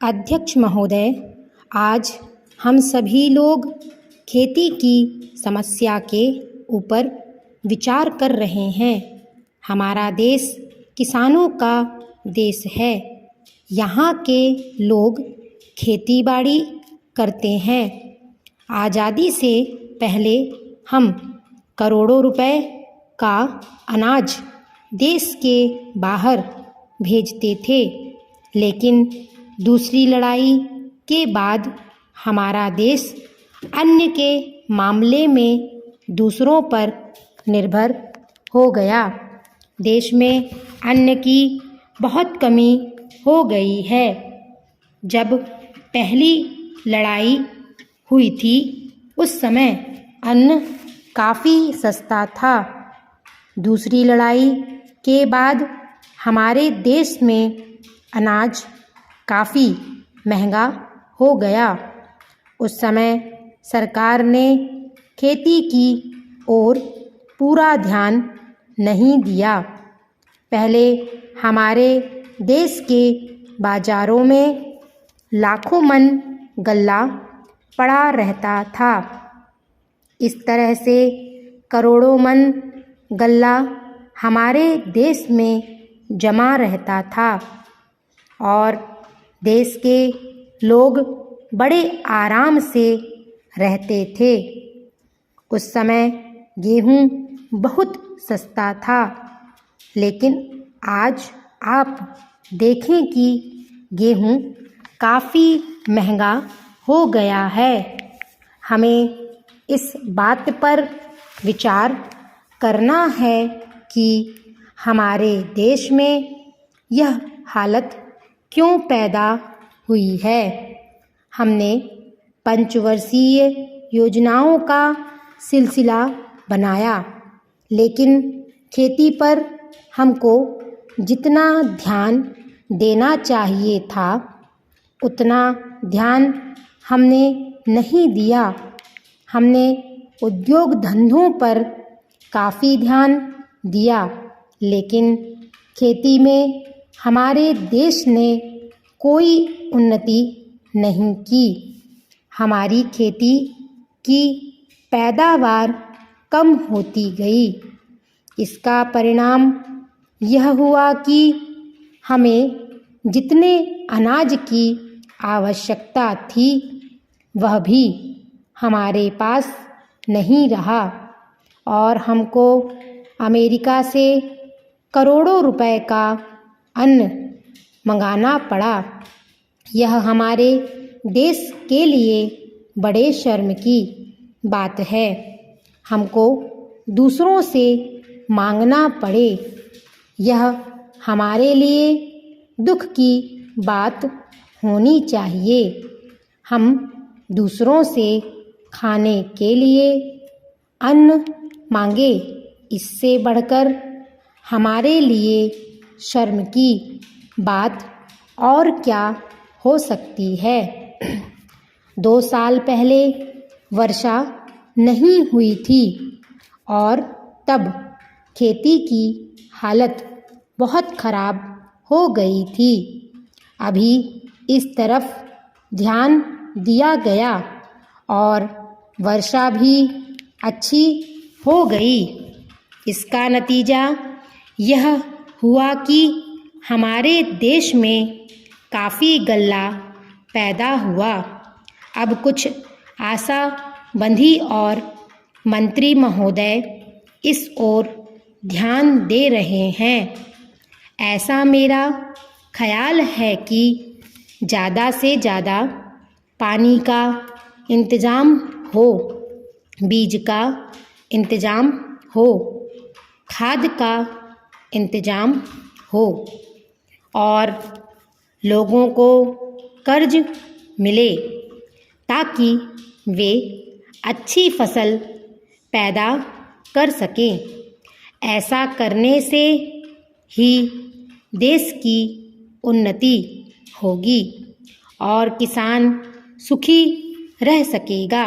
अध्यक्ष महोदय, आज हम सभी लोग खेती की समस्या के ऊपर विचार कर रहे हैं। हमारा देश किसानों का देश है। यहाँ के लोग खेती बाड़ी करते हैं। आज़ादी से पहले हम करोड़ों रुपए का अनाज देश के बाहर भेजते थे, लेकिन दूसरी लड़ाई के बाद हमारा देश अन्न के मामले में दूसरों पर निर्भर हो गया। देश में अन्न की बहुत कमी हो गई है। जब पहली लड़ाई हुई थी उस समय अन्न काफ़ी सस्ता था। दूसरी लड़ाई के बाद हमारे देश में अनाज काफ़ी महंगा हो गया। उस समय सरकार ने खेती की ओर पूरा ध्यान नहीं दिया। पहले हमारे देश के बाज़ारों में लाखों मन गल्ला पड़ा रहता था। इस तरह से करोड़ों मन गल्ला हमारे देश में जमा रहता था और देश के लोग बड़े आराम से रहते थे। उस समय गेहूँ बहुत सस्ता था, लेकिन आज आप देखें कि गेहूँ काफ़ी महंगा हो गया है। हमें इस बात पर विचार करना है कि हमारे देश में यह हालत क्यों पैदा हुई है। हमने पंचवर्षीय योजनाओं का सिलसिला बनाया, लेकिन खेती पर हमको जितना ध्यान देना चाहिए था उतना ध्यान हमने नहीं दिया। हमने उद्योग धंधों पर काफ़ी ध्यान दिया, लेकिन खेती में हमारे देश ने कोई उन्नति नहीं की। हमारी खेती की पैदावार कम होती गई। इसका परिणाम यह हुआ कि हमें जितने अनाज की आवश्यकता थी वह भी हमारे पास नहीं रहा और हमको अमेरिका से करोड़ों रुपए का अन्न मंगाना पड़ा। यह हमारे देश के लिए बड़े शर्म की बात है। हमको दूसरों से मांगना पड़े, यह हमारे लिए दुख की बात होनी चाहिए। हम दूसरों से खाने के लिए अन्न मांगे, इससे बढ़कर हमारे लिए शर्म की बात और क्या हो सकती है। 2 साल पहले वर्षा नहीं हुई थी और तब खेती की हालत बहुत खराब हो गई थी। अभी इस तरफ ध्यान दिया गया और वर्षा भी अच्छी हो गई। इसका नतीजा यह हुआ कि हमारे देश में काफ़ी गल्ला पैदा हुआ। अब कुछ आशा बंधी और मंत्री महोदय इस ओर ध्यान दे रहे हैं। ऐसा मेरा ख़याल है कि ज़्यादा से ज़्यादा पानी का इंतज़ाम हो, बीज का इंतज़ाम हो, खाद का इंतज़ाम हो और लोगों को कर्ज मिले ताकि वे अच्छी फसल पैदा कर सकें। ऐसा करने से ही देश की उन्नति होगी और किसान सुखी रह सकेगा।